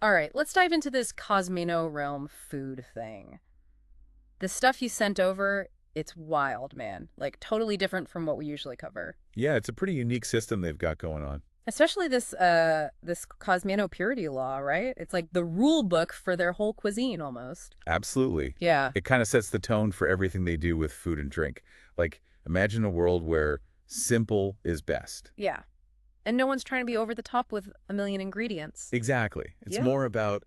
All right, let's dive into this Cosmino realm food thing. The stuff you sent over, it's wild, man. Like totally different from what we usually cover. Yeah, it's a pretty unique system they've got going on. Especially this Cosmino purity law, right? It's like the rule book for their whole cuisine almost. Absolutely. Yeah. It kind of sets the tone for everything they do with food and drink. Like, imagine a world where simple is best. Yeah. And no one's trying to be over the top with a million ingredients. Exactly. It's Yeah. more about,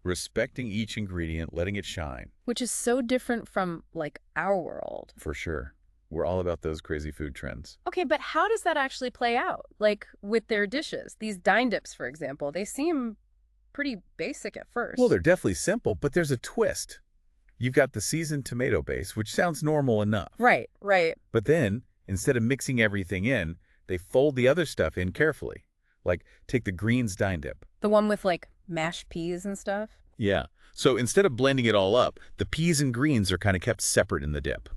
respecting each ingredient, letting it shine, Which is so different from like our world. for sure. We're all about those crazy food trends. Okay, but how does that actually play out? Like with their dishes, these dine dips, for example, they seem pretty basic at Well, first. they're definitely simple, but there's a twist. You've got the seasoned tomato base, which sounds normal enough. Right, right. But then, instead of mixing everything in, they fold the other stuff in carefully. Like, take the greens Dinedip. The one with like mashed peas and stuff. Yeah. So instead of blending it all up, the peas and greens are kind of kept separate in the dip.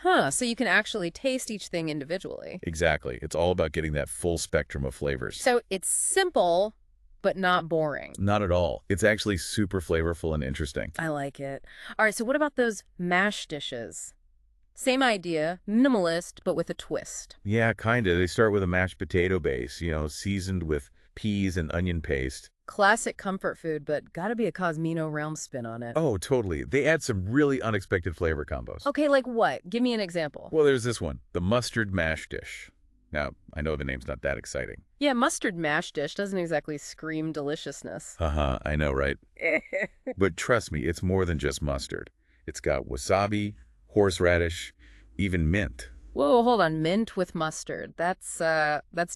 Huh, so you can actually taste each thing individually. Exactly. It's all about getting that full spectrum of flavors. So it's simple, but not boring. Not at all. It's actually super flavorful and interesting. I like it. All right, so what about those mash dishes? Same idea, minimalist, but with a twist. Yeah, kind of. They start with a mashed potato base, seasoned with peas and onion paste. Classic comfort food, but gotta be a Cosmino realm spin on it. Oh, totally. They add some really unexpected flavor combos. Okay, like what? Give me an example. Well, there's this one, the mustard mash dish. Now, I know the name's not that exciting. Yeah, mustard mash dish doesn't exactly scream deliciousness. Haha, I know, right? But trust me, it's more than just mustard. It's got wasabi, horseradish, even mint. Whoa, hold on. Mint with mustard. That's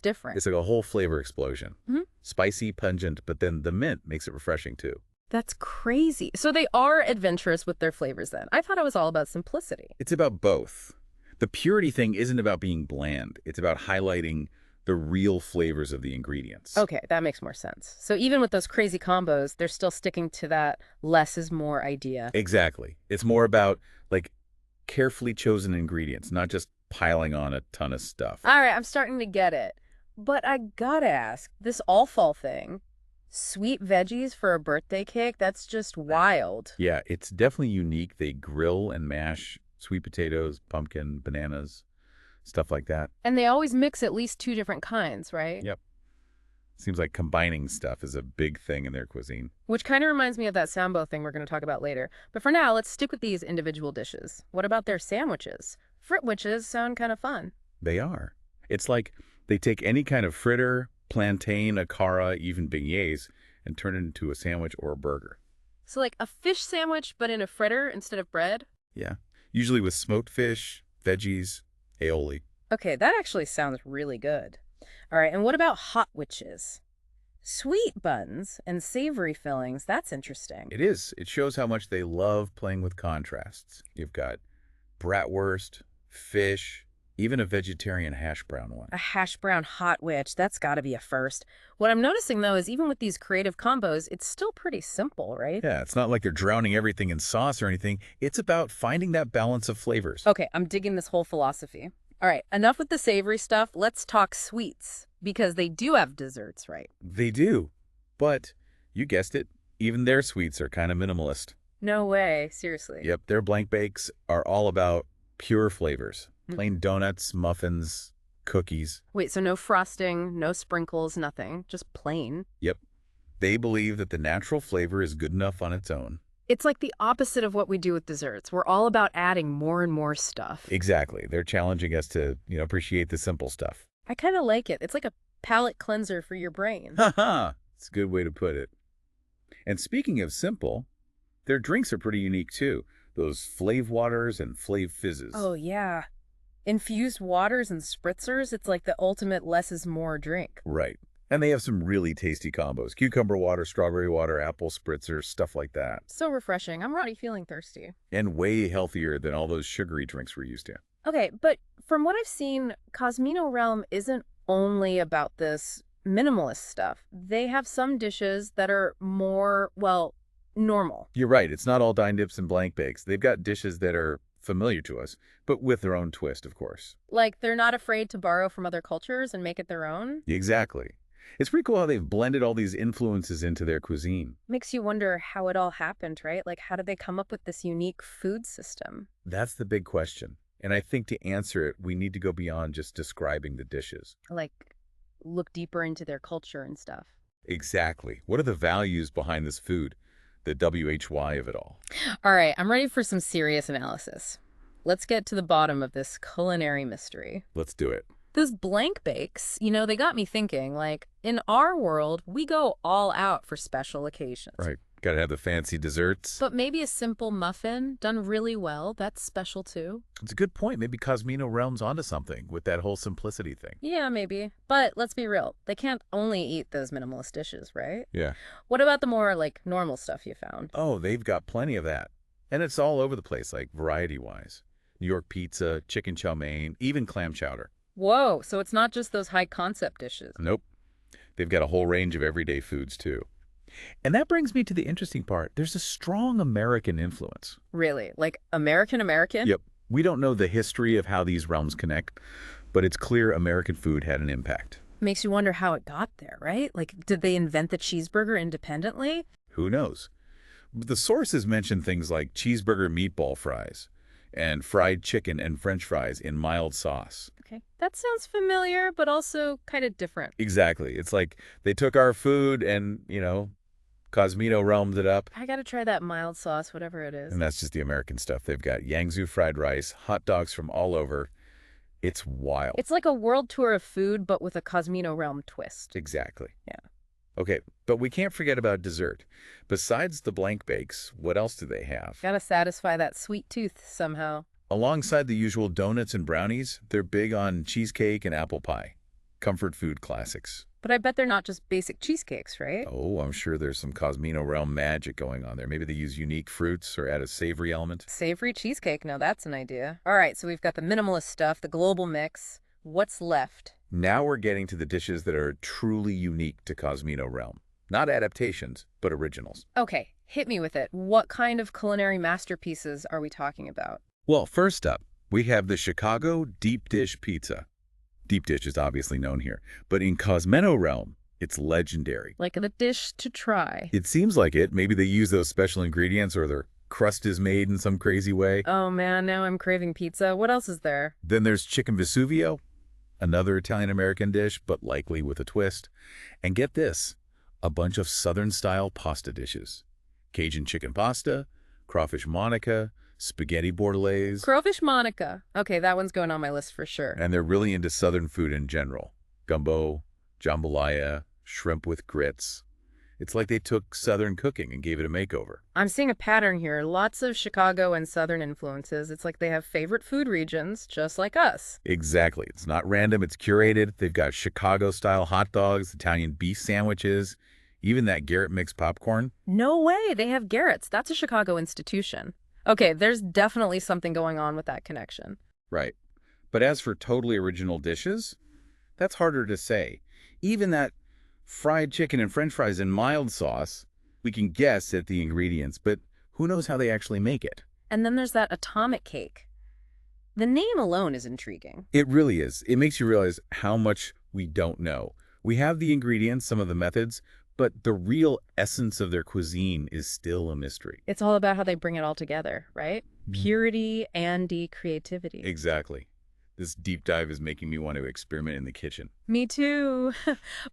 different. It's like a whole flavor explosion. Mhm. Spicy, pungent, but then the mint makes it refreshing too. That's crazy. So they are adventurous with their flavors then. I thought it was all about simplicity. It's about both. The purity thing isn't about being bland. It's about highlighting the real flavors of the ingredients. Okay, that makes more sense. So even with those crazy combos, they're still sticking to that less is more idea. Exactly. It's more about, like, carefully chosen ingredients, not just piling on a ton of stuff. All right, I'm starting to get it. But I gotta ask, this all fall thing, sweet veggies for a birthday cake, that's just wild. Yeah, it's definitely unique. They grill and mash sweet potatoes, pumpkin, bananas, stuff like that. And they always mix at least two different kinds, right? Yep. Seems like combining stuff is a big thing in their cuisine. Which kind of reminds me of that sambo thing we're going to talk about later. But for now, let's stick with these individual dishes. What about their sandwiches? Fritwiches sound kind of fun. They are. It's like they take any kind of fritter, plantain, akara, even beignets, and turn it into a sandwich or a burger. So like a fish sandwich, but in a fritter instead of bread? Yeah. Usually with smoked fish, veggies, aioli. Okay, that actually sounds really good. All right, and what about hot witches? Sweet buns and savory fillings, that's interesting. It is. It shows how much they love playing with contrasts. You've got bratwurst, fish, even a vegetarian hash brown one. A hash brown hot witch, that's got to be a first. What I'm noticing, though, is even with these creative combos, it's still pretty simple, right? Yeah, it's not like they're drowning everything in sauce or anything. It's about finding that balance of flavors. Okay, I'm digging this whole philosophy. All right, enough with the savory stuff. Let's talk sweets, because they do have desserts, right? They do. But, you guessed it, even their sweets are kind of minimalist. No way, seriously. Yep, their blank bakes are all about pure flavors. Plain donuts, muffins, cookies. Wait, so no frosting, no sprinkles, nothing, just plain. Yep. They believe that the natural flavor is good enough on its own. It's like the opposite of what we do with desserts. We're all about adding more and more stuff. Exactly. They're challenging us to, appreciate the simple stuff. I kind of like it. It's like a palate cleanser for your brain. Haha, it's a good way to put it. And speaking of simple, their drinks are pretty unique too. Those Flav waters and Flav fizzes. Oh, yeah. Infused waters and spritzers, it's like the ultimate less is more drink. Right. And they have some really tasty combos. Cucumber water, strawberry water, apple spritzer, stuff like that. So refreshing. I'm already feeling thirsty. And way healthier than all those sugary drinks we're used to. Okay, but from what I've seen, Cosmino Realm isn't only about this minimalist stuff. They have some dishes that are more, well, normal. You're right. It's not all dine dips and blank bakes. They've got dishes that are familiar to us, but with their own twist, of course. Like they're not afraid to borrow from other cultures and make it their own? Exactly. It's pretty cool how they've blended all these influences into their cuisine. Makes you wonder how it all happened, right? Like, how did they come up with this unique food system? That's the big question. And I think to answer it, we need to go beyond just describing the dishes. Like, look deeper into their culture and stuff. Exactly. What are the values behind this food? The WHY of it all. All right, I'm ready for some serious analysis. Let's get to the bottom of this culinary mystery. Let's do it. Those blank bakes, they got me thinking, like, in our world, we go all out for special occasions. Right. Got to have the fancy desserts. But maybe a simple muffin done really well, that's special too. It's a good point. Maybe Cosmino realms onto something with that whole simplicity thing. Yeah, maybe. But let's be real. They can't only eat those minimalist dishes, right? Yeah. What about the more, like, normal stuff you found? Oh, they've got plenty of that. And it's all over the place, like variety-wise. New York pizza, chicken chow mein, even clam chowder. Whoa, so it's not just those high-concept dishes. Nope. They've got a whole range of everyday foods, too. And that brings me to the interesting part. There's a strong American influence. Really? Like American? Yep. We don't know the history of how these realms connect, but it's clear American food had an impact. Makes you wonder how it got there, right? Like, did they invent the cheeseburger independently? Who knows? The sources mention things like cheeseburger meatball fries and fried chicken and French fries in mild sauce. Okay, that sounds familiar, but also kind of different. Exactly. It's like they took our food and, Cosmino realmed it up. I gotta try that mild sauce, whatever it is. And that's just the American stuff. They've got Yangzhou fried rice, hot dogs from all over. It's wild. It's like a world tour of food, but with a Cosmino realm twist. Exactly. Yeah. Okay, but we can't forget about dessert. Besides the blank bakes, what else do they have? Gotta satisfy that sweet tooth somehow. Alongside the usual donuts and brownies, they're big on cheesecake and apple pie. Comfort food classics. But I bet they're not just basic cheesecakes, right? Oh, I'm sure there's some Cosmino realm magic going on there. Maybe they use unique fruits or add a savory element. Savory cheesecake, now that's an idea. All right, so we've got the minimalist stuff, the global mix. What's left? Now we're getting to the dishes that are truly unique to Cosmino realm. Not adaptations, but originals. Okay, hit me with it. What kind of culinary masterpieces are we talking about? Well, first up, we have the Chicago deep dish pizza. Deep dish is obviously known here, but in Cosmino realm, it's legendary. Like the dish to try. It seems like it. Maybe they use those special ingredients or their crust is made in some crazy way. Oh man, now I'm craving pizza. What else is there? Then there's chicken Vesuvio, another Italian-American dish, but likely with a twist. And get this, a bunch of Southern-style pasta dishes. Cajun chicken pasta, crawfish Monica, spaghetti bordelaise. Crawfish Monica. Okay, that one's going on my list for sure. And they're really into Southern food in general. Gumbo, jambalaya, shrimp with grits. It's like they took Southern cooking and gave it a makeover. I'm seeing a pattern here. Lots of Chicago and Southern influences. It's like they have favorite food regions, just like us. Exactly. It's not random. It's curated. They've got Chicago-style hot dogs, Italian beef sandwiches, even that Garrett mixed popcorn. No way. They have Garrett's. That's a Chicago institution. Okay, there's definitely something going on with that connection. Right. But as for totally original dishes, that's harder to say. Even that fried chicken and French fries in mild sauce, we can guess at the ingredients, but who knows how they actually make it? And then there's that atomic cake. The name alone is intriguing. It really is. It makes you realize how much we don't know. We have the ingredients, some of the methods, but the real essence of their cuisine is still a mystery. It's all about how they bring it all together, right? Purity and creativity. Exactly. This deep dive is making me want to experiment in the kitchen. Me too.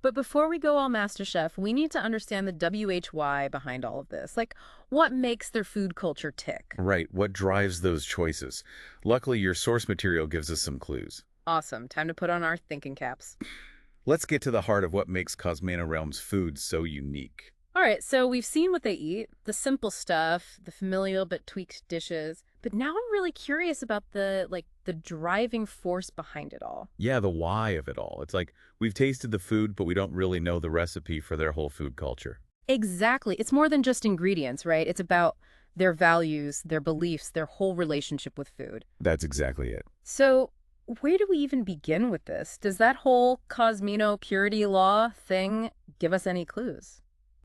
But before we go all MasterChef, we need to understand the WHY behind all of this. Like, what makes their food culture tick? Right. What drives those choices? Luckily, your source material gives us some clues. Awesome. Time to put on our thinking caps. Let's get to the heart of what makes Cosmano Realm's food so unique. All right, so we've seen what they eat, the simple stuff, the familial but tweaked dishes. But now I'm really curious about the driving force behind it all. Yeah, the why of it all. It's like we've tasted the food, but we don't really know the recipe for their whole food culture. Exactly. It's more than just ingredients, right? It's about their values, their beliefs, their whole relationship with food. That's exactly it. So where do we even begin with this? Does that whole Cosmino purity law thing give us any clues?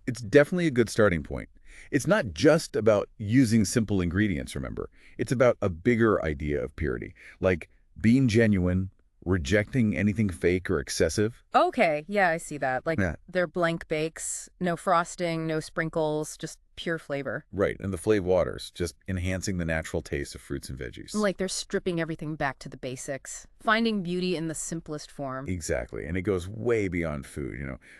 It's definitely a good starting point. It's not just about using simple ingredients, remember. It's about a bigger idea of purity, like being genuine, rejecting anything fake or excessive. Okay, yeah, I see that. Like, Yeah. they're blank bakes, no frosting, no sprinkles, just pure flavor. Right, and the flavored waters, just enhancing the natural taste of fruits and veggies. Like they're stripping everything back to the basics, finding beauty in the simplest form. Exactly, and it goes way beyond food.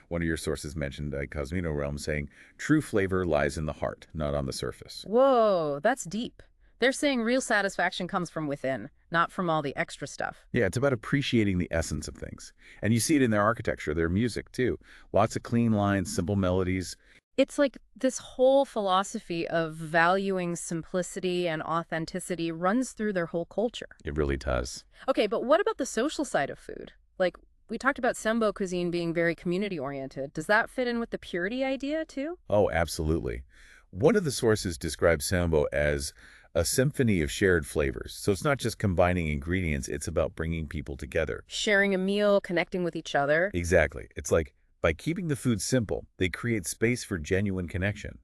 One of your sources mentioned Cosmino Realm saying, true flavor lies in the heart, not on the surface. Whoa, that's deep. They're saying real satisfaction comes from within, not from all the extra stuff. Yeah, it's about appreciating the essence of things. And you see it in their architecture, their music, too. Lots of clean lines, simple melodies. It's like this whole philosophy of valuing simplicity and authenticity runs through their whole culture. It really does. Okay, but what about the social side of food? Like, we talked about Sembo cuisine being very community-oriented. Does that fit in with the purity idea, too? Oh, absolutely. One of the sources describes sambo as a symphony of shared flavors. So it's not just combining ingredients, it's about bringing people together. Sharing a meal, connecting with each other. Exactly. It's like by keeping the food simple, they create space for genuine connection.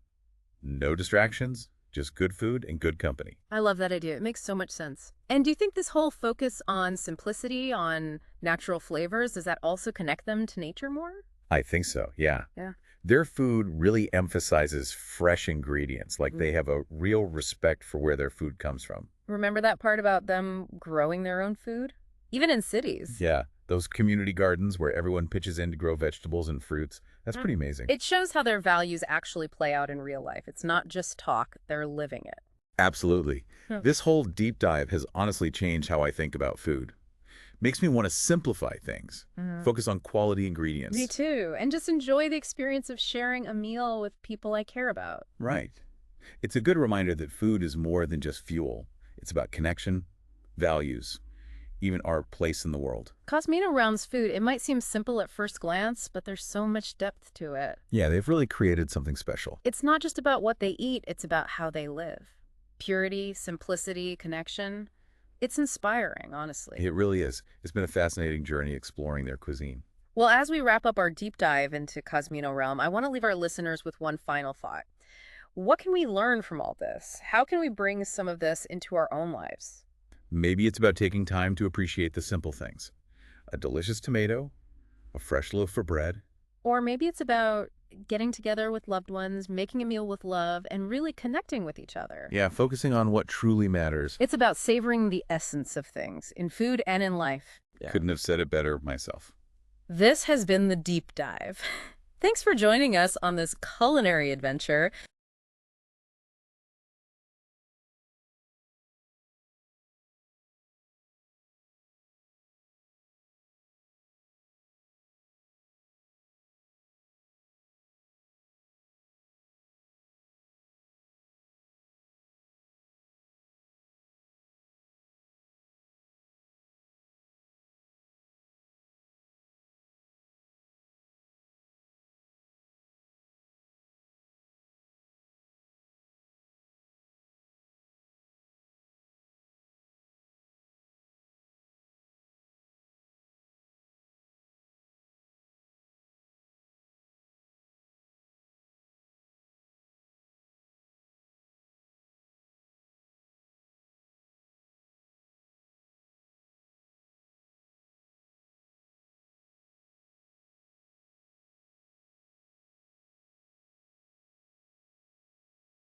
No distractions, just good food and good company. I love that idea. It makes so much sense. And do you think this whole focus on simplicity, on natural flavors, does that also connect them to nature more? I think so, yeah. Yeah. Their food really emphasizes fresh ingredients, like they have a real respect for where their food comes from. Remember that part about them growing their own food? Even in cities. Yeah, those community gardens where everyone pitches in to grow vegetables and fruits, that's pretty amazing. It shows how their values actually play out in real life. It's not just talk, they're living it. Absolutely. This whole deep dive has honestly changed how I think about food. Makes me want to simplify things, focus on quality ingredients. Me too. And just enjoy the experience of sharing a meal with people I care about. Right. It's a good reminder that food is more than just fuel. It's about connection, values, even our place in the world. Cosmino Realm's food, it might seem simple at first glance, but there's so much depth to it. Yeah, they've really created something special. It's not just about what they eat, it's about how they live. Purity, simplicity, connection. It's inspiring, honestly. It really is. It's been a fascinating journey exploring their cuisine. Well, as we wrap up our deep dive into Cosmino Realm, I want to leave our listeners with one final thought. What can we learn from all this? How can we bring some of this into our own lives? Maybe it's about taking time to appreciate the simple things. A delicious tomato, a fresh loaf of bread. Or maybe it's about getting together with loved ones, making a meal with love, and really connecting with each other. Yeah, focusing on what truly matters. It's about savoring the essence of things, in food and in life. Yeah. Couldn't have said it better myself. This has been The Deep Dive. Thanks for joining us on this culinary adventure.